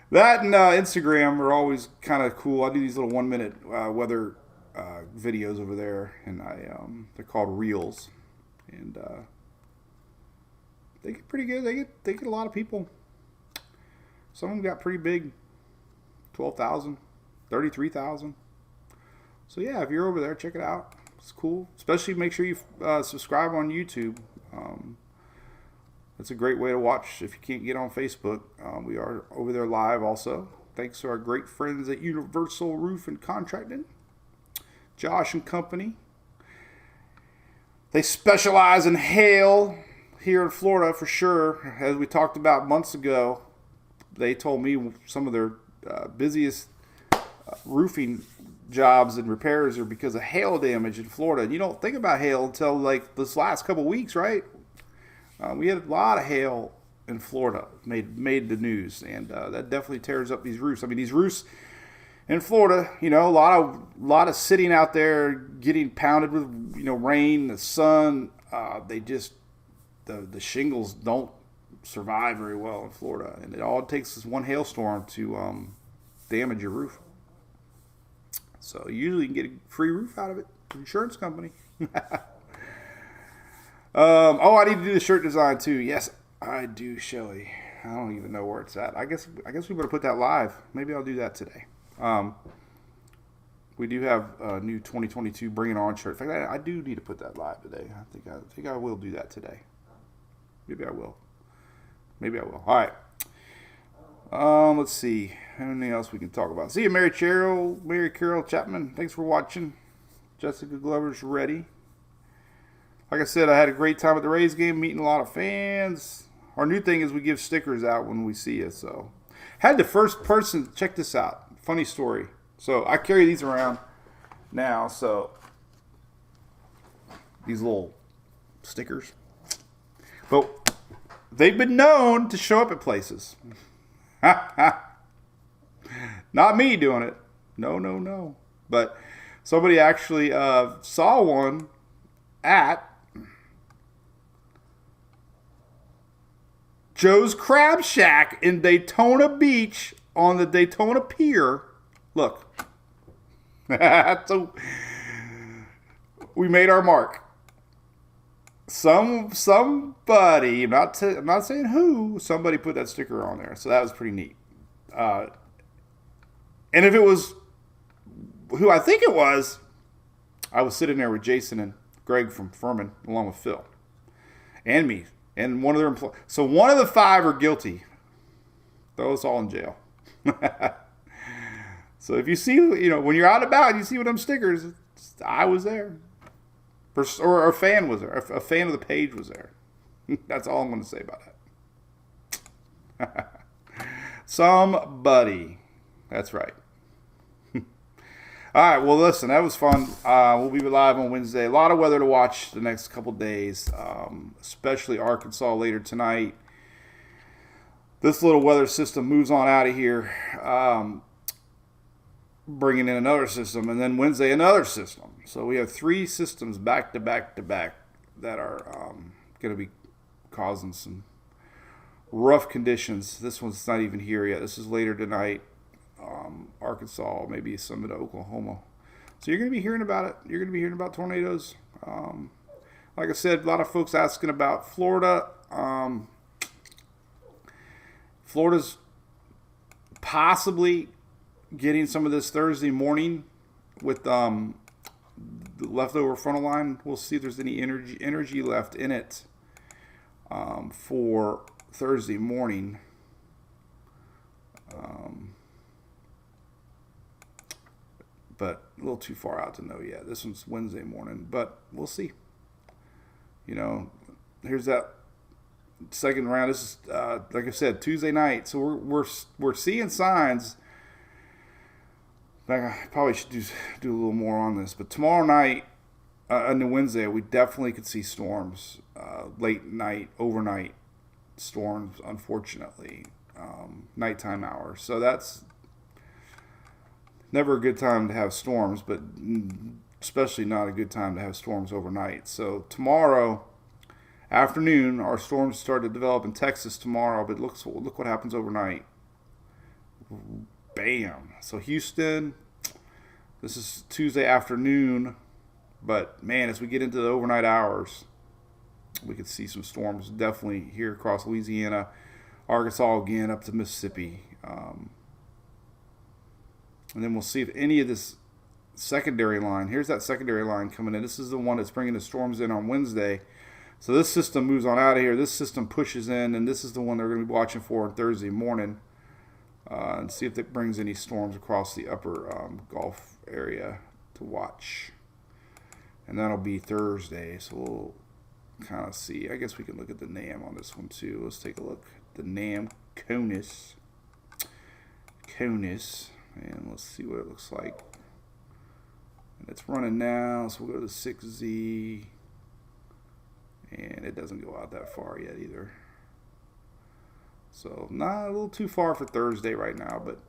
That and Instagram are always kind of cool. I do these little 1-minute weather videos over there, and they're called Reels, and they get pretty good. They get a lot of people. Some of them got pretty big, 12,000, 33,000. So yeah, if you're over there, check it out. It's cool. Especially make sure you subscribe on YouTube. That's a great way to watch if you can't get on Facebook. We are over there live also. Thanks to our great friends at Universal Roof and Contracting, Josh and company. They specialize in hail here in Florida for sure. As we talked about months ago, they told me some of their busiest roofing jobs and repairs are because of hail damage in Florida. And you don't think about hail until like this last couple weeks, right? We had a lot of hail in Florida, made the news, and that definitely tears up these roofs. I mean, these roofs in Florida, you know, a lot of sitting out there getting pounded with, you know, rain, the sun. They just the shingles don't survive very well in Florida, and it takes is one hailstorm to damage your roof. So usually you can get a free roof out of it, insurance company. I need to do the shirt design too. Yes, I do, Shelly. I don't even know where it's at. I guess we better put that live. Maybe I'll do that today. We do have a new 2022 Bring It On shirt. In fact, I do need to put that live today. I think I will do that today. Maybe I will. All right. Let's see. Anything else we can talk about? See you, Mary Carol Chapman. Thanks for watching. Jessica Glover's ready. Like I said, I had a great time at the Rays game, meeting a lot of fans. Our new thing is we give stickers out when we see you. So, had the first person, check this out. Funny story. So, I carry these around now. So, these little stickers. But they've been known to show up at places. Not me doing it. No. But somebody actually saw one at Joe's Crab Shack in Daytona Beach on the Daytona Pier. Look. So we made our mark. Somebody, I'm not saying who, somebody put that sticker on there. So that was pretty neat. And if it was who I think it was, I was sitting there with Jason and Greg from Furman, along with Phil. And me. And one of their employees. So one of the 5 are guilty. Throw us all in jail. So if you see, you know, when you're out and about and you see one of them stickers, I was there. Or a fan was there. A fan of the page was there. That's all I'm going to say about that. Somebody. That's right. All right, well, listen, that was fun. We'll be live on Wednesday. A lot of weather to watch the next couple days, especially Arkansas later tonight. This little weather system moves on out of here, bringing in another system, and then Wednesday another system. So we have 3 systems back to back to back that are going to be causing some rough conditions. This one's not even here yet. This is later tonight. Arkansas, maybe some of Oklahoma. So you're going to be hearing about it. You're going to be hearing about tornadoes. Like I said, a lot of folks asking about Florida. Florida's possibly getting some of this Thursday morning with the leftover frontal line. We'll see if there's any energy left in it for Thursday morning. But a little too far out to know yet. This one's Wednesday morning, but we'll see. You know, here's that second round. This is like I said, Tuesday night. So we're seeing signs I probably should do a little more on this. But tomorrow night, on the Wednesday, we definitely could see storms. Late night, overnight storms, unfortunately. Nighttime hours. So that's never a good time to have storms, but especially not a good time to have storms overnight. So tomorrow afternoon, our storms start to develop in Texas tomorrow, but look what happens overnight. Bam. So Houston, this is Tuesday afternoon, but man, as we get into the overnight hours, we could see some storms definitely here across Louisiana, Arkansas again, up to Mississippi. And then we'll see if any of this secondary line, here's that secondary line coming in. This is the one that's bringing the storms in on Wednesday. So this system moves on out of here. This system pushes in, and this is the one they're going to be watching for on Thursday morning. And see if it brings any storms across the upper Gulf area to watch. And that'll be Thursday, so we'll kind of see. I guess we can look at the NAM on this one too. Let's take a look. The NAM CONUS. And let's see what it looks like. And it's running now, so we'll go to the 6Z. And it doesn't go out that far yet either. So not a little too far for Thursday right now, but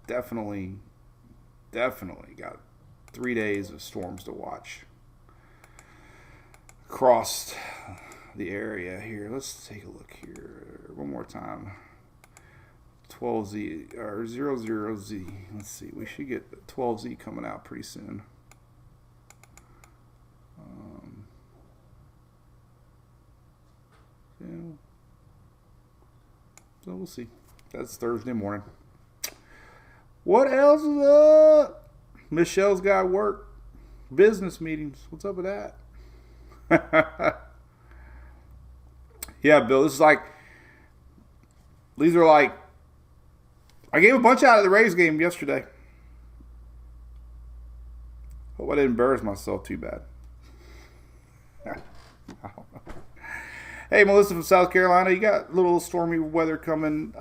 definitely got 3 days of storms to watch across the area here. Let's take a look here one more time. 12Z or 00Z. Let's see. We should get the 12Z coming out pretty soon. Yeah. So we'll see. That's Thursday morning. What else is up? Michelle's got work. Business meetings. What's up with that? Yeah, Bill. These are like, I gave a bunch out of the Rays game yesterday. Hope I didn't embarrass myself too bad. Hey, Melissa from South Carolina, you got a little stormy weather coming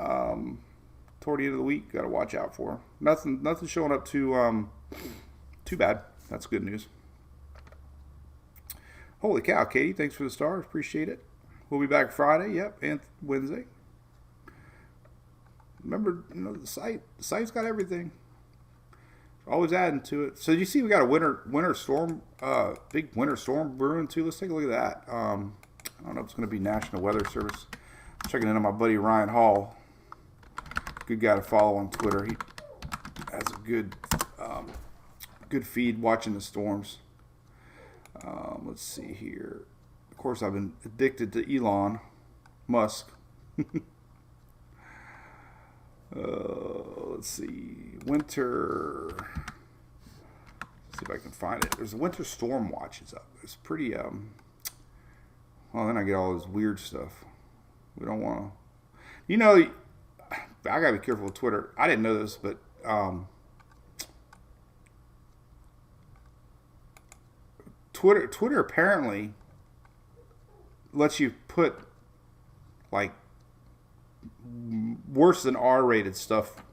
toward the end of the week. Got to watch out for. Nothing showing up too bad. That's good news. Holy cow, Katie! Thanks for the stars. Appreciate it. We'll be back Friday. Yep, and Wednesday. Remember, the site's got everything. Always adding to it. So you see, we got a winter storm, big winter storm brewing too. Let's take a look at that. I don't know if it's going to be National Weather Service. I'm checking in on my buddy Ryan Hall. Good guy to follow on Twitter. He has a good feed watching the storms. Let's see here. Of course, I've been addicted to Elon Musk. Let's see. Winter. Let's see if I can find it. There's a winter storm watch is up. It's pretty. Well, then I get all this weird stuff. We don't want to. I gotta be careful with Twitter. I didn't know this, but Twitter apparently lets you put like worse than R-rated stuff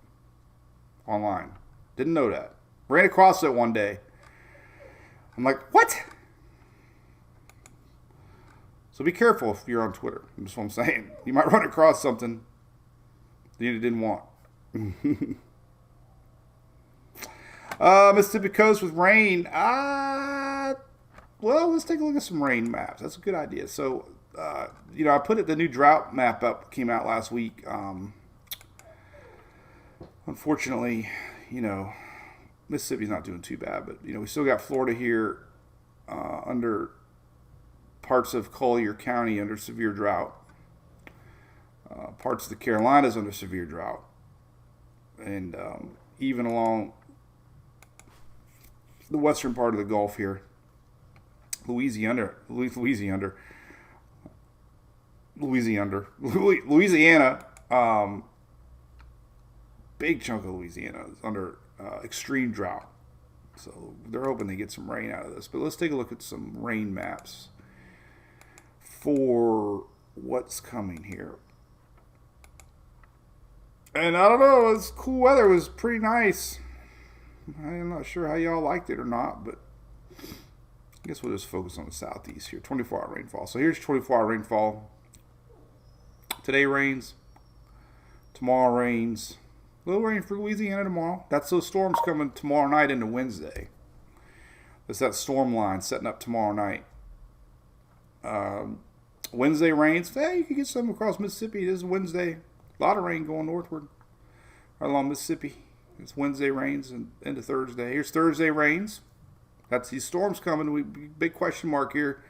online. Didn't know that. Ran across it one day. I'm like, what? So be careful if you're on Twitter. That's what I'm saying. You might run across something that you didn't want. Mississippi coast with rain. Well, let's take a look at some rain maps. That's a good idea. So, I put the new drought map up, came out last week. Unfortunately, Mississippi's not doing too bad, but, we still got Florida here under parts of Collier County under severe drought. Parts of the Carolinas under severe drought. And even along the western part of the Gulf here. Louisiana, big chunk of Louisiana is under extreme drought. So they're hoping they get some rain out of this. But let's take a look at some rain maps for what's coming here. And I don't know, it was cool weather. It was pretty nice. I'm not sure how y'all liked it or not, but I guess we'll just focus on the southeast here. 24-hour rainfall. So here's 24-hour rainfall. Today rains. Tomorrow rains. A little rain for Louisiana tomorrow. That's those storms coming tomorrow night into Wednesday. That's that storm line setting up tomorrow night. Wednesday rains. Hey, you can get some across Mississippi. This is Wednesday. A lot of rain going northward right along Mississippi. It's Wednesday rains and into Thursday. Here's Thursday rains. That's these storms coming. Big question mark here.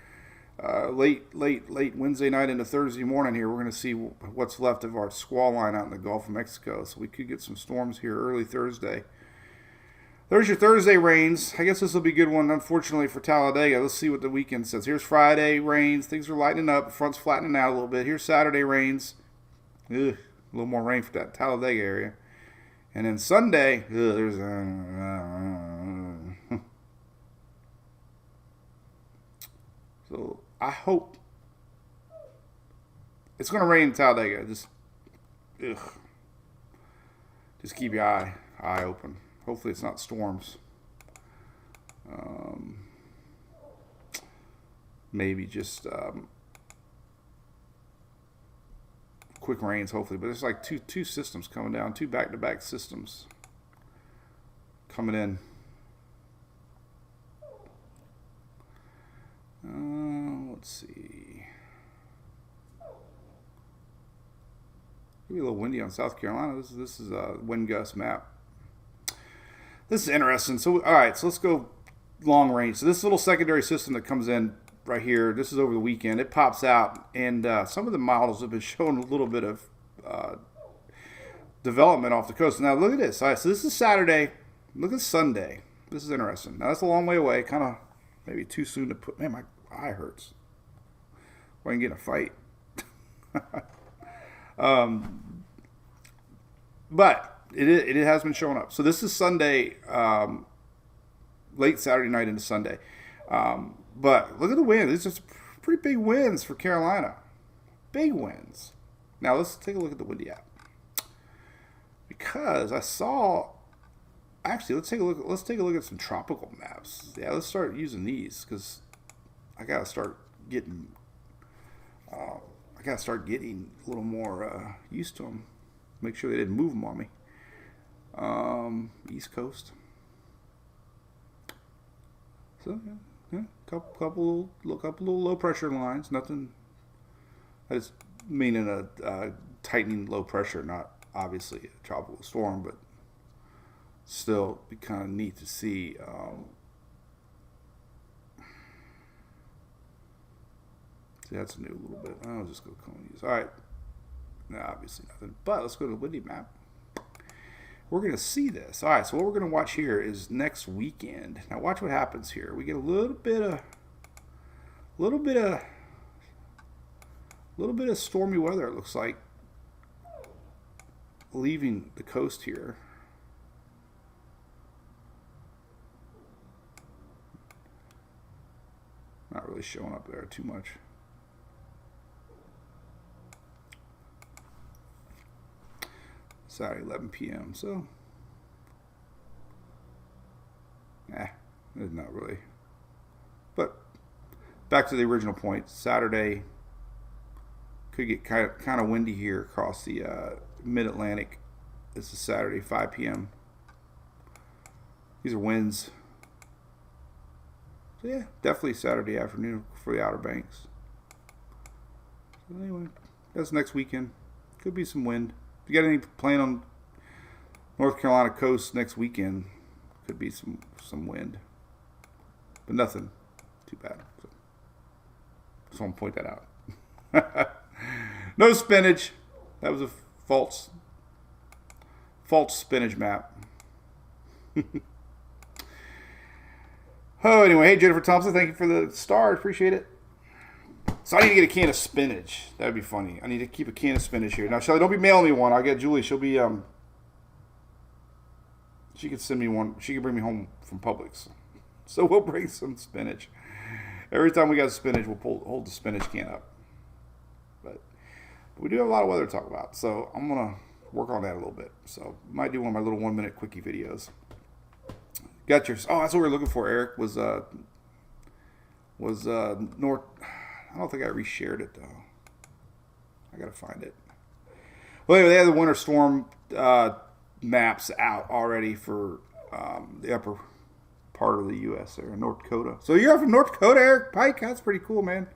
Late Wednesday night into Thursday morning here. We're going to see what's left of our squall line out in the Gulf of Mexico. So we could get some storms here early Thursday. There's your Thursday rains. I guess this will be a good one, unfortunately, for Talladega. Let's see what the weekend says. Here's Friday rains. Things are lightening up. The front's flattening out a little bit. Here's Saturday rains. Ugh, a little more rain for that Talladega area. And then Sunday, there's so I hope it's going to rain in Talladega. Just keep your eye open. Hopefully it's not storms. Maybe just quick rains, hopefully. But there's like two systems coming down, two back-to-back systems coming in. Let's see. Maybe a little windy on South Carolina. This is a wind gust map. This is interesting. So, all right, so let's go long range. So this little secondary system that comes in right here, this is over the weekend. It pops out, and some of the models have been showing a little bit of development off the coast. Now, look at this. All right, so this is Saturday. Look at Sunday. This is interesting. Now, that's a long way away. Kind of maybe too soon to put. Man, my eye hurts. Why can get in a fight? But it has been showing up. So this is Sunday, late Saturday night into Sunday. But look at the wind. These are pretty big winds for Carolina. Big winds. Now let's take a look at the windy app. Because I saw, actually let's take a look at some tropical maps. Yeah, let's start using these because I gotta start getting a little more used to them. Make sure they didn't move them on me. East Coast. So yeah, couple little low pressure lines. Nothing. I just meaning a tightening low pressure, not obviously a tropical storm, but still be kind of neat to see. See, that's new a little bit. I'll just go these. All right. No, obviously nothing. But let's go to the windy map. We're going to see this. All right, so what we're going to watch here is next weekend. Now watch what happens here. We get a little bit of stormy weather, it looks like, leaving the coast here. Not really showing up there too much. Saturday, 11 p.m. So, it's not really. But back to the original point. Saturday could get kind of windy here across the mid-Atlantic. This is Saturday, 5 p.m. These are winds. So yeah, definitely Saturday afternoon for the Outer Banks. So anyway, that's next weekend. Could be some wind. If you got any plan on North Carolina coast next weekend, could be some wind, but nothing too bad. So just want to point that out. No spinach. That was a false spinach map. Oh, anyway, hey Jennifer Thompson, thank you for the star. Appreciate it. So I need to get a can of spinach. That would be funny. I need to keep a can of spinach here. Now, Shelly, don't be mailing me one. I'll get Julie. She'll be, she could send me one. She could bring me home from Publix. So we'll bring some spinach. Every time we got spinach, we'll hold the spinach can up. But we do have a lot of weather to talk about. So I'm going to work on that a little bit. So might do one of my little 1-minute quickie videos. Got your, oh, that's what we were looking for, Eric, was North. I don't think I reshared it though. I gotta find it. Well, anyway, they have the winter storm maps out already for the upper part of the U.S. there, North Dakota. So you're from North Dakota, Eric Pike? That's pretty cool, man.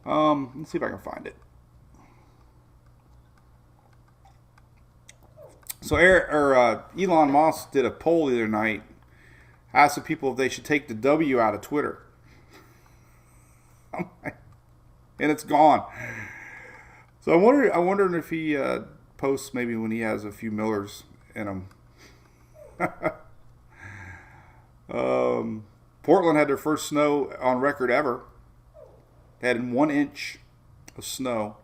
Let's see if I can find it. So Elon Musk did a poll the other night, asked the people if they should take the W out of Twitter. And it's gone. So I'm wondering if he posts maybe when he has a few Millers in him. Portland had their first snow on record ever. They had 1 inch of snow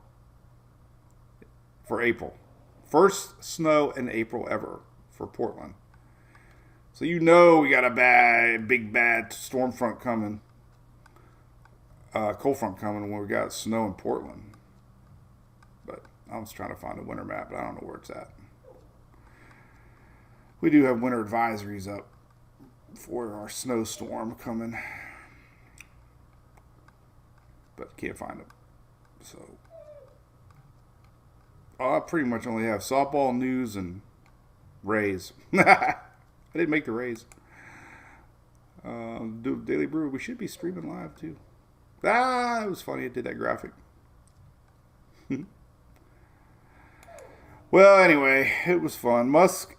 for April. First snow in April ever for Portland. So you know we got a big bad storm front coming. Cold front coming when we got snow in Portland. But I was trying to find a winter map, but I don't know where it's at. We do have winter advisories up for our snowstorm coming. But can't find them. So I pretty much only have softball, news, and Rays. I didn't make the Rays. Do Daily Brew. We should be streaming live too. It was funny. I did that graphic. Well, anyway, it was fun. Musk,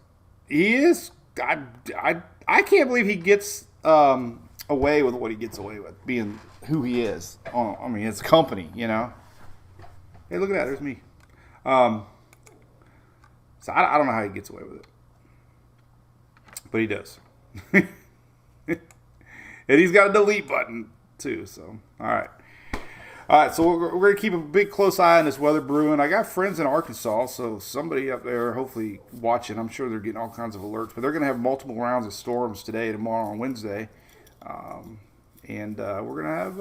he is. I can't believe he gets away with what he gets away with, being who he is. I mean, it's a company, you know. Hey, look at that. There's me. So I don't know how he gets away with it, but he does. And he's got a delete button too. So all right. So we're going to keep a big close eye on this weather brewing. I got friends in Arkansas, so somebody up there hopefully watching. I'm sure they're getting all kinds of alerts, but they're going to have multiple rounds of storms today, tomorrow, and Wednesday. And we're going to have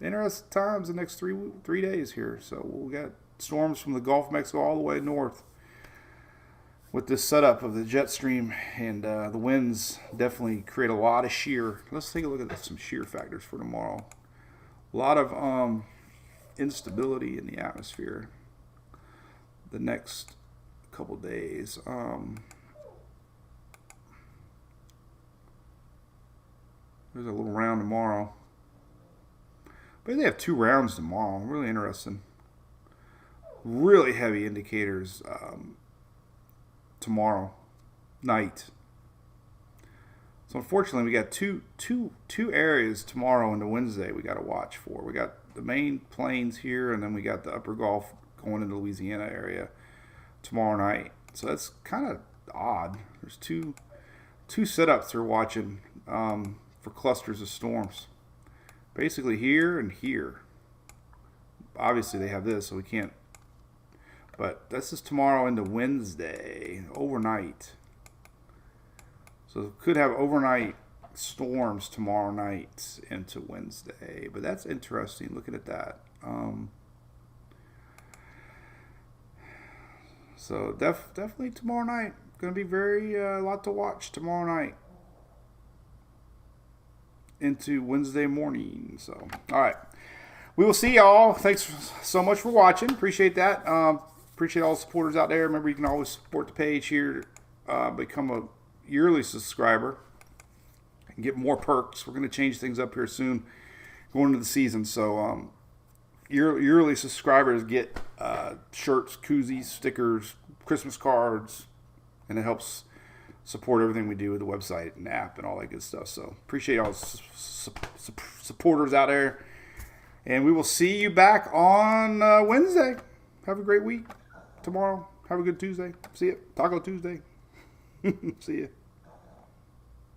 interesting times the next three days here. So we got storms from the Gulf of Mexico all the way north with this setup of the jet stream, and the winds definitely create a lot of shear. Let's take a look at some shear factors for tomorrow. A lot of instability in the atmosphere the next couple days. There's a little round tomorrow. But they have 2 rounds tomorrow. Really interesting. Really heavy indicators tomorrow night. So unfortunately, we got two areas tomorrow into Wednesday we got to watch for. We got the main plains here, and then we got the upper Gulf going into Louisiana area tomorrow night. So that's kind of odd. There's two setups they're watching for clusters of storms. Basically here and here. Obviously they have this, so we can't. But this is tomorrow into Wednesday, overnight. So could have overnight storms tomorrow night into Wednesday. But that's interesting, looking at that. So definitely tomorrow night. Going to be very a lot to watch tomorrow night into Wednesday morning. So, all right. We will see y'all. Thanks so much for watching. Appreciate that. Appreciate all the supporters out there. Remember, you can always support the page here. Become a yearly subscriber and get more perks. We're going to change things up here soon going into the season. So yearly subscribers get shirts, koozies, stickers, Christmas cards, and it helps support everything we do with the website and app and all that good stuff. So appreciate all the supporters out there. And we will see you back on Wednesday. Have a great week tomorrow. Have a good Tuesday. See you. Taco Tuesday. See you.